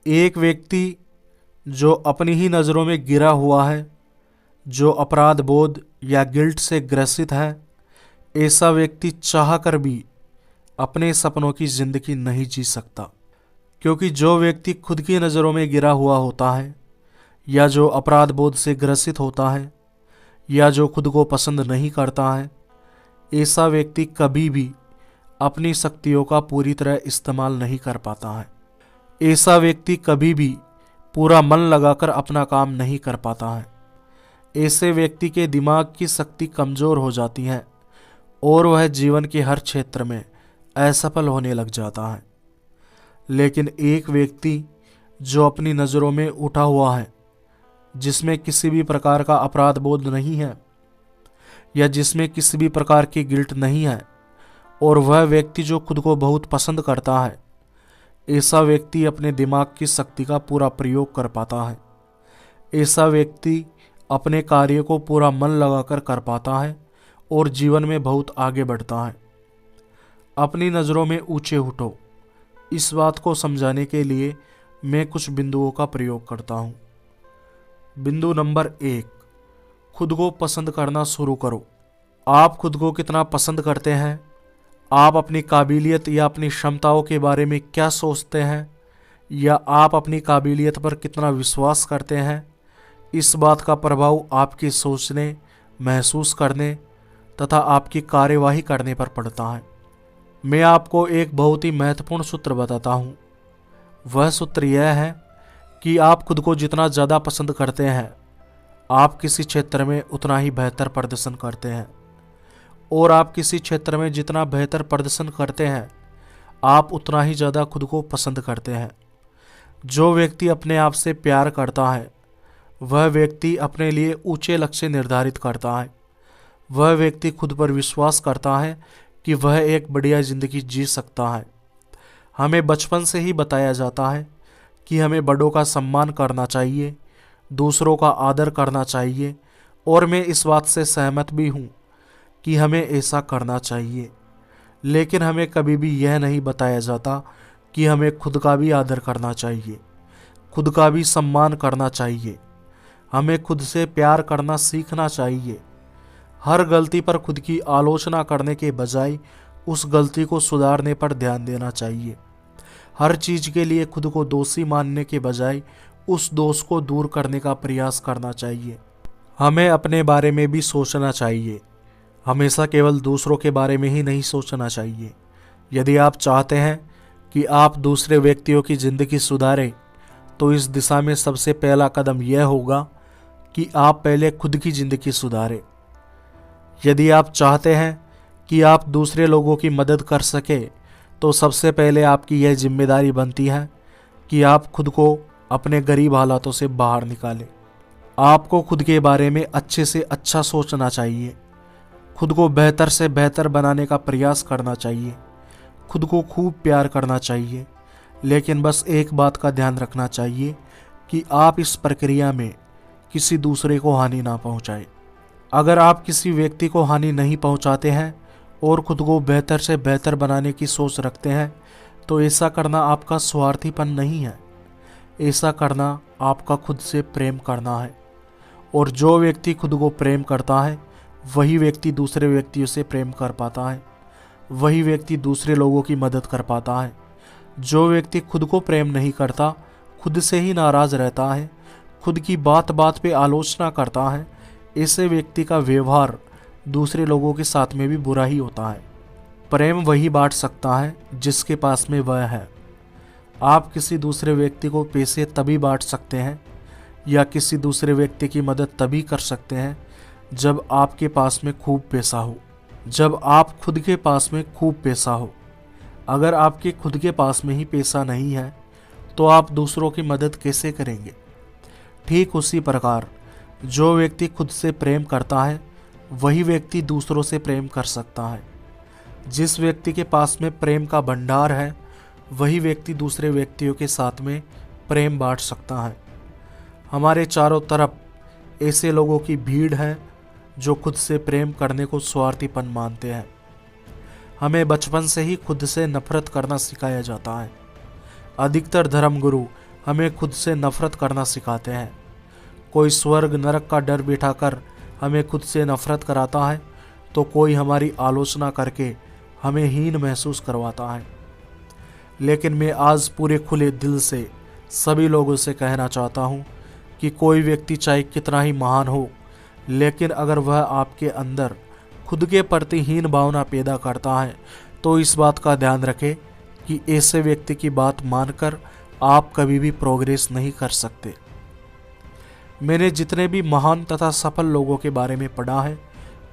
एक व्यक्ति जो अपनी ही नज़रों में गिरा हुआ है, जो अपराध बोध या गिल्ट से ग्रसित है, ऐसा व्यक्ति चाह कर भी अपने सपनों की जिंदगी नहीं जी सकता। क्योंकि जो व्यक्ति खुद की नज़रों में गिरा हुआ होता है, या जो अपराध बोध से ग्रसित होता है, या जो खुद को पसंद नहीं करता है, ऐसा व्यक्ति कभी भी अपनी शक्तियों का पूरी तरह इस्तेमाल नहीं कर पाता है। ऐसा व्यक्ति कभी भी पूरा मन लगाकर अपना काम नहीं कर पाता है। ऐसे व्यक्ति के दिमाग की शक्ति कमज़ोर हो जाती है और वह जीवन के हर क्षेत्र में असफल होने लग जाता है। लेकिन एक व्यक्ति जो अपनी नज़रों में उठा हुआ है, जिसमें किसी भी प्रकार का अपराध बोध नहीं है या जिसमें किसी भी प्रकार की गिल्ट नहीं है, और वह व्यक्ति जो खुद को बहुत पसंद करता है, ऐसा व्यक्ति अपने दिमाग की शक्ति का पूरा प्रयोग कर पाता है। ऐसा व्यक्ति अपने कार्य को पूरा मन लगाकर कर पाता है और जीवन में बहुत आगे बढ़ता है। अपनी नज़रों में ऊंचे उठो, इस बात को समझाने के लिए मैं कुछ बिंदुओं का प्रयोग करता हूँ। बिंदु नंबर 1, खुद को पसंद करना शुरू करो। आप खुद को कितना पसंद करते हैं, आप अपनी काबिलियत या अपनी क्षमताओं के बारे में क्या सोचते हैं, या आप अपनी काबिलियत पर कितना विश्वास करते हैं, इस बात का प्रभाव आपकी सोचने, महसूस करने तथा आपकी कार्यवाही करने पर पड़ता है। मैं आपको एक बहुत ही महत्वपूर्ण सूत्र बताता हूँ। वह सूत्र यह है कि आप खुद को जितना ज़्यादा पसंद करते हैं, आप किसी क्षेत्र में उतना ही बेहतर प्रदर्शन करते हैं, और आप किसी क्षेत्र में जितना बेहतर प्रदर्शन करते हैं, आप उतना ही ज़्यादा खुद को पसंद करते हैं। जो व्यक्ति अपने आप से प्यार करता है, वह व्यक्ति अपने लिए ऊंचे लक्ष्य निर्धारित करता है। वह व्यक्ति खुद पर विश्वास करता है कि वह एक बढ़िया ज़िंदगी जी सकता है। हमें बचपन से ही बताया जाता है कि हमें बड़ों का सम्मान करना चाहिए, दूसरों का आदर करना चाहिए, और मैं इस बात से सहमत भी हूँ कि हमें ऐसा करना चाहिए। लेकिन हमें कभी भी यह नहीं बताया जाता कि हमें खुद का भी आदर करना चाहिए, खुद का भी सम्मान करना चाहिए। हमें खुद से प्यार करना सीखना चाहिए। हर गलती पर खुद की आलोचना करने के बजाय उस गलती को सुधारने पर ध्यान देना चाहिए। हर चीज़ के लिए खुद को दोषी मानने के बजाय उस दोष को दूर करने का प्रयास करना चाहिए। हमें अपने बारे में भी सोचना चाहिए, हमेशा केवल दूसरों के बारे में ही नहीं सोचना चाहिए। यदि आप चाहते हैं कि आप दूसरे व्यक्तियों की ज़िंदगी सुधारें, तो इस दिशा में सबसे पहला कदम यह होगा कि आप पहले खुद की ज़िंदगी सुधारें। यदि आप चाहते हैं कि आप दूसरे लोगों की मदद कर सके, तो सबसे पहले आपकी यह जिम्मेदारी बनती है कि आप खुद को अपने गरीब हालातों से बाहर निकालें। आपको खुद के बारे में अच्छे से अच्छा सोचना चाहिए, खुद को बेहतर से बेहतर बनाने का प्रयास करना चाहिए, खुद को खूब प्यार करना चाहिए। लेकिन बस एक बात का ध्यान रखना चाहिए कि आप इस प्रक्रिया में किसी दूसरे को हानि ना पहुंचाएं। अगर आप किसी व्यक्ति को हानि नहीं पहुंचाते हैं और खुद को बेहतर से बेहतर बनाने की सोच रखते हैं, तो ऐसा करना आपका स्वार्थीपन नहीं है, ऐसा करना आपका खुद से प्रेम करना है। और जो व्यक्ति खुद को प्रेम करता है, वही व्यक्ति दूसरे व्यक्तियों से प्रेम कर पाता है, वही व्यक्ति दूसरे लोगों की मदद कर पाता है। जो व्यक्ति खुद को प्रेम नहीं करता, खुद से ही नाराज़ रहता है, खुद की बात बात पे आलोचना करता है, ऐसे व्यक्ति का व्यवहार दूसरे लोगों के साथ में भी बुरा ही होता है। प्रेम वही बांट सकता है जिसके पास में वह है। आप किसी दूसरे व्यक्ति को पैसे तभी बांट सकते हैं या किसी दूसरे व्यक्ति की मदद तभी कर सकते हैं जब आपके पास में खूब पैसा हो, जब आप खुद के पास में खूब पैसा हो। अगर आपके खुद के पास में ही पैसा नहीं है, तो आप दूसरों की मदद कैसे करेंगे? ठीक उसी प्रकार जो व्यक्ति खुद से प्रेम करता है, वही व्यक्ति दूसरों से प्रेम कर सकता है। जिस व्यक्ति के पास में प्रेम का भंडार है, वही व्यक्ति दूसरे व्यक्तियों के साथ में प्रेम बांट सकता है। हमारे चारों तरफ ऐसे लोगों की भीड़ है जो खुद से प्रेम करने को स्वार्थीपन मानते हैं। हमें बचपन से ही खुद से नफरत करना सिखाया जाता है। अधिकतर धर्मगुरु हमें खुद से नफरत करना सिखाते हैं। कोई स्वर्ग नरक का डर बिठाकर हमें खुद से नफरत कराता है, तो कोई हमारी आलोचना करके हमें हीन महसूस करवाता है। लेकिन मैं आज पूरे खुले दिल से सभी लोगों से कहना चाहता हूँ कि कोई व्यक्ति चाहे कितना ही महान हो, लेकिन अगर वह आपके अंदर खुद के प्रति हीन भावना पैदा करता है, तो इस बात का ध्यान रखें कि ऐसे व्यक्ति की बात मानकर आप कभी भी प्रोग्रेस नहीं कर सकते। मैंने जितने भी महान तथा सफल लोगों के बारे में पढ़ा है,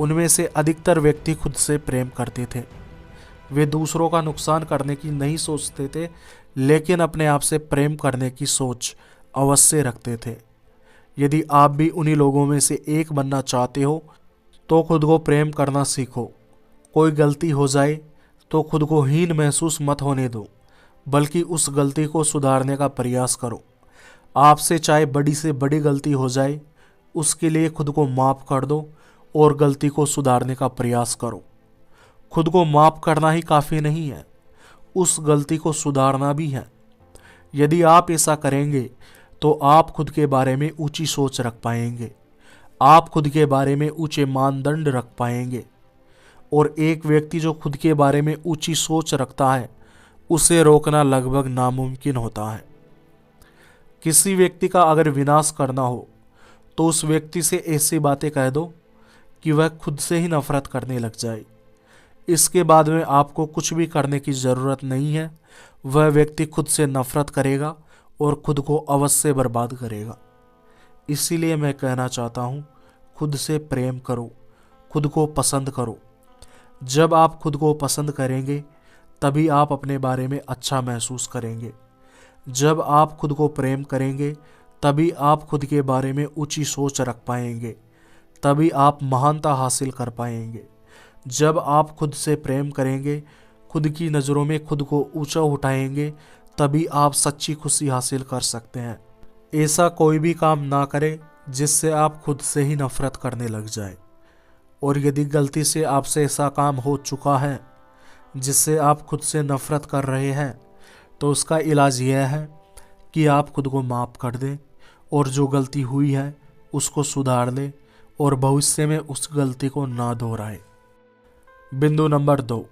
उनमें से अधिकतर व्यक्ति खुद से प्रेम करते थे। वे दूसरों का नुकसान करने की नहीं सोचते थे, लेकिन अपने आप से प्रेम करने की सोच अवश्य रखते थे। यदि आप भी उन्हीं लोगों में से एक बनना चाहते हो, तो खुद को प्रेम करना सीखो। कोई गलती हो जाए तो खुद को हीन महसूस मत होने दो, बल्कि उस गलती को सुधारने का प्रयास करो। आपसे चाहे बड़ी से बड़ी गलती हो जाए, उसके लिए खुद को माफ़ कर दो और गलती को सुधारने का प्रयास करो। खुद को माफ़ करना ही काफ़ी नहीं है, उस गलती को सुधारना भी है। यदि आप ऐसा करेंगे तो आप खुद के बारे में ऊंची सोच रख पाएंगे, आप खुद के बारे में ऊंचे मानदंड रख पाएंगे। और एक व्यक्ति जो खुद के बारे में ऊंची सोच रखता है, उसे रोकना लगभग नामुमकिन होता है। किसी व्यक्ति का अगर विनाश करना हो, तो उस व्यक्ति से ऐसी बातें कह दो कि वह खुद से ही नफरत करने लग जाए। इसके बाद में आपको कुछ भी करने की ज़रूरत नहीं है, वह व्यक्ति खुद से नफरत करेगा और खुद को अवश्य बर्बाद करेगा। इसीलिए मैं कहना चाहता हूँ, खुद से प्रेम करो, खुद को पसंद करो। जब आप खुद को पसंद करेंगे, तभी आप अपने बारे में अच्छा महसूस करेंगे। जब आप खुद को प्रेम करेंगे, तभी आप खुद के बारे में ऊंची सोच रख पाएंगे, तभी आप महानता हासिल कर पाएंगे। जब आप खुद से प्रेम करेंगे, खुद की नज़रों में खुद को ऊंचा उठाएंगे, तभी आप सच्ची खुशी हासिल कर सकते हैं। ऐसा कोई भी काम ना करें जिससे आप खुद से ही नफरत करने लग जाए। और यदि गलती से आपसे ऐसा काम हो चुका है जिससे आप खुद से नफरत कर रहे हैं, तो उसका इलाज यह है कि आप खुद को माफ़ कर दें और जो गलती हुई है उसको सुधार लें और भविष्य में उस गलती को ना दोहराएं। बिंदु नंबर 2,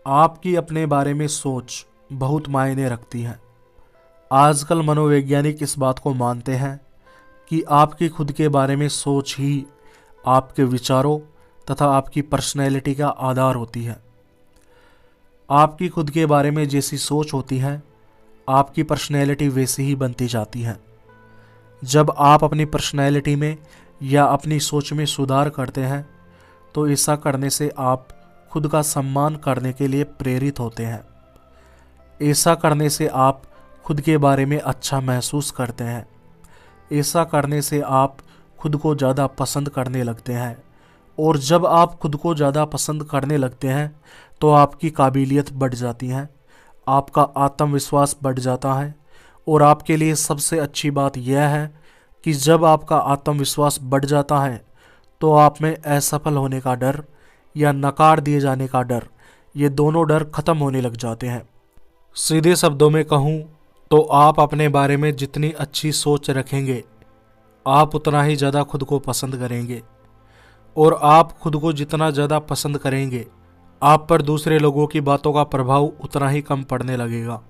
आपकी अपने बारे में सोच बहुत मायने रखती है। आजकल मनोवैज्ञानिक इस बात को मानते हैं कि आपकी खुद के बारे में सोच ही आपके विचारों तथा आपकी पर्सनैलिटी का आधार होती है। आपकी खुद के बारे में जैसी सोच होती है, आपकी पर्सनैलिटी वैसी ही बनती जाती है। जब आप अपनी पर्सनैलिटी में या अपनी सोच में सुधार करते हैं, तो ऐसा करने से आप खुद का सम्मान करने के लिए प्रेरित होते हैं। ऐसा करने से आप खुद के बारे में अच्छा महसूस करते हैं। ऐसा करने से आप खुद को ज़्यादा पसंद करने लगते हैं। और जब आप खुद को ज़्यादा पसंद करने लगते हैं, तो आपकी काबिलियत बढ़ जाती है, आपका आत्मविश्वास बढ़ जाता है। और आपके लिए सबसे अच्छी बात यह है कि जब आपका आत्मविश्वास बढ़ जाता है, तो आप में असफल होने का डर या नकार दिए जाने का डर, ये दोनों डर खत्म होने लग जाते हैं। सीधे शब्दों में कहूँ तो आप अपने बारे में जितनी अच्छी सोच रखेंगे, आप उतना ही ज़्यादा खुद को पसंद करेंगे। और आप खुद को जितना ज़्यादा पसंद करेंगे, आप पर दूसरे लोगों की बातों का प्रभाव उतना ही कम पड़ने लगेगा।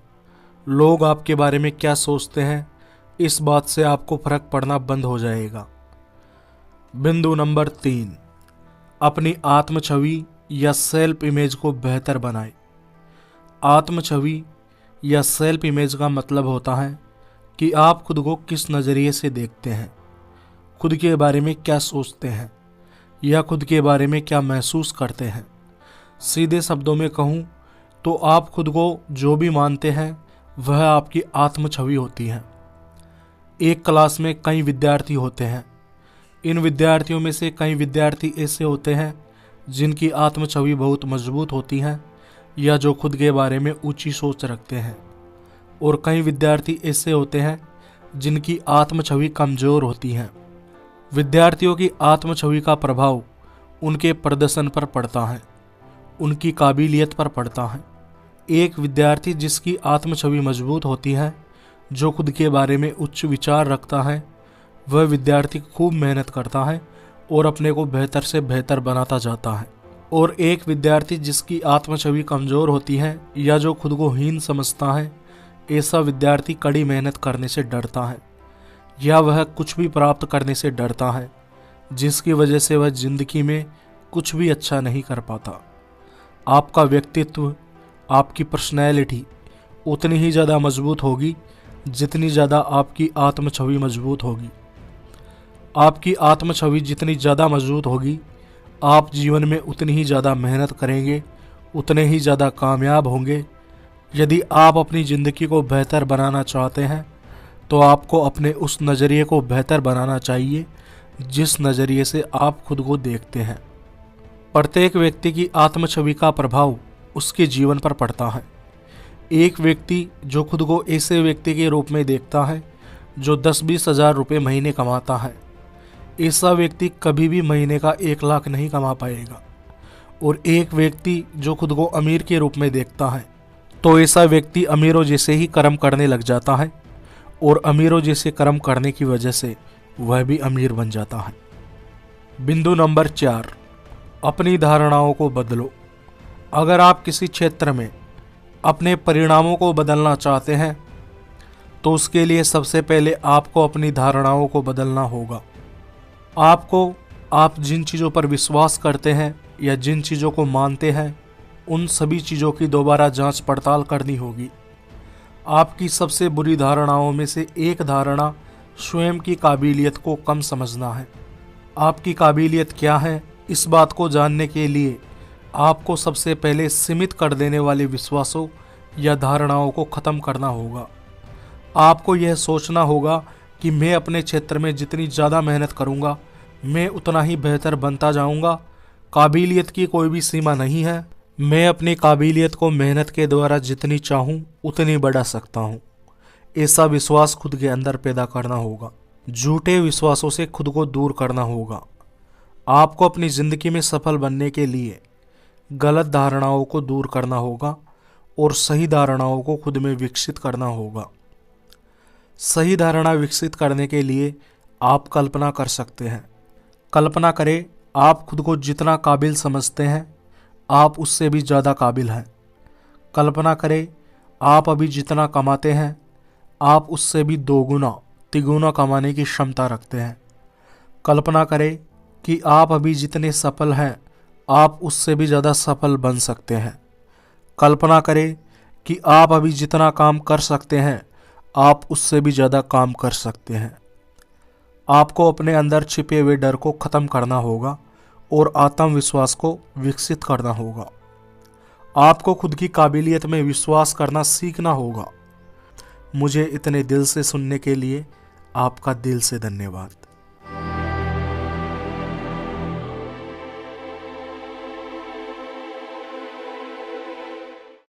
लोग आपके बारे में क्या सोचते हैं, इस बात से आपको फर्क पड़ना बंद हो जाएगा। बिंदु नंबर 3, अपनी आत्म छवि या सेल्फ इमेज को बेहतर बनाएं। आत्म छवि या सेल्फ इमेज का मतलब होता है कि आप खुद को किस नज़रिए से देखते हैं, खुद के बारे में क्या सोचते हैं या खुद के बारे में क्या महसूस करते हैं। सीधे शब्दों में कहूँ तो आप खुद को जो भी मानते हैं, वह आपकी आत्म छवि होती है। एक क्लास में कई विद्यार्थी होते हैं। इन विद्यार्थियों में से कई विद्यार्थी ऐसे होते हैं जिनकी आत्म छवि बहुत मजबूत होती है या जो खुद के बारे में ऊंची सोच रखते हैं। और कई विद्यार्थी ऐसे होते हैं जिनकी आत्म छवि कमज़ोर होती है। विद्यार्थियों की आत्म छवि का प्रभाव उनके प्रदर्शन पर पड़ता है, उनकी काबिलियत पर पड़ता है। एक विद्यार्थी जिसकी आत्म छवि मजबूत होती है, जो खुद के बारे में उच्च विचार रखता है वह विद्यार्थी खूब मेहनत करता है और अपने को बेहतर से बेहतर बनाता जाता है। और एक विद्यार्थी जिसकी आत्म छवि कमज़ोर होती है या जो खुद को हीन समझता है, ऐसा विद्यार्थी कड़ी मेहनत करने से डरता है या वह कुछ भी प्राप्त करने से डरता है, जिसकी वजह से वह जिंदगी में कुछ भी अच्छा नहीं कर पाता। आपका व्यक्तित्व, आपकी पर्सनैलिटी उतनी ही ज़्यादा मजबूत होगी जितनी ज़्यादा आपकी आत्म छवि मजबूत होगी। आपकी आत्म छवि जितनी ज़्यादा मजबूत होगी, आप जीवन में उतनी ही ज़्यादा मेहनत करेंगे, उतने ही ज़्यादा कामयाब होंगे। यदि आप अपनी ज़िंदगी को बेहतर बनाना चाहते हैं तो आपको अपने उस नज़रिए को बेहतर बनाना चाहिए जिस नज़रिए से आप खुद को देखते हैं। प्रत्येक व्यक्ति की आत्म छवि का प्रभाव उसके जीवन पर पड़ता है। एक व्यक्ति जो खुद को ऐसे व्यक्ति के रूप में देखता है जो 10-20 हज़ार रुपये महीने कमाता है, ऐसा व्यक्ति कभी भी महीने का 1 लाख नहीं कमा पाएगा। और एक व्यक्ति जो खुद को अमीर के रूप में देखता है तो ऐसा व्यक्ति अमीरों जैसे ही कर्म करने लग जाता है और अमीरों जैसे कर्म करने की वजह से वह भी अमीर बन जाता है। बिंदु नंबर 4, अपनी धारणाओं को बदलो। अगर आप किसी क्षेत्र में अपने परिणामों को बदलना चाहते हैं तो उसके लिए सबसे पहले आपको अपनी धारणाओं को बदलना होगा। आपको आप जिन चीज़ों पर विश्वास करते हैं या जिन चीज़ों को मानते हैं, उन सभी चीज़ों की दोबारा जांच पड़ताल करनी होगी। आपकी सबसे बुरी धारणाओं में से एक धारणा स्वयं की काबिलियत को कम समझना है। आपकी काबिलियत क्या है, इस बात को जानने के लिए आपको सबसे पहले सीमित कर देने वाले विश्वासों या धारणाओं को ख़त्म करना होगा। आपको यह सोचना होगा कि मैं अपने क्षेत्र में जितनी ज़्यादा मेहनत करूँगा, मैं उतना ही बेहतर बनता जाऊँगा। काबिलियत की कोई भी सीमा नहीं है। मैं अपनी काबिलियत को मेहनत के द्वारा जितनी चाहूँ उतनी बढ़ा सकता हूँ। ऐसा विश्वास खुद के अंदर पैदा करना होगा। झूठे विश्वासों से खुद को दूर करना होगा। आपको अपनी ज़िंदगी में सफल बनने के लिए गलत धारणाओं को दूर करना होगा और सही धारणाओं को खुद में विकसित करना होगा। सही धारणा विकसित करने के लिए आप कल्पना कर सकते हैं। कल्पना करें, आप खुद को जितना काबिल समझते हैं आप उससे भी ज़्यादा काबिल हैं। कल्पना करें, आप अभी जितना कमाते हैं आप उससे भी 2 गुना 3 गुना कमाने की क्षमता रखते हैं। कल्पना करें कि आप अभी जितने सफल हैं आप उससे भी ज़्यादा सफल बन सकते हैं। कल्पना करें कि आप अभी जितना काम कर सकते हैं आप उससे भी ज़्यादा काम कर सकते हैं। आपको अपने अंदर छिपे हुए डर को ख़त्म करना होगा और आत्मविश्वास को विकसित करना होगा। आपको खुद की काबिलियत में विश्वास करना सीखना होगा। मुझे इतने दिल से सुनने के लिए आपका दिल से धन्यवाद।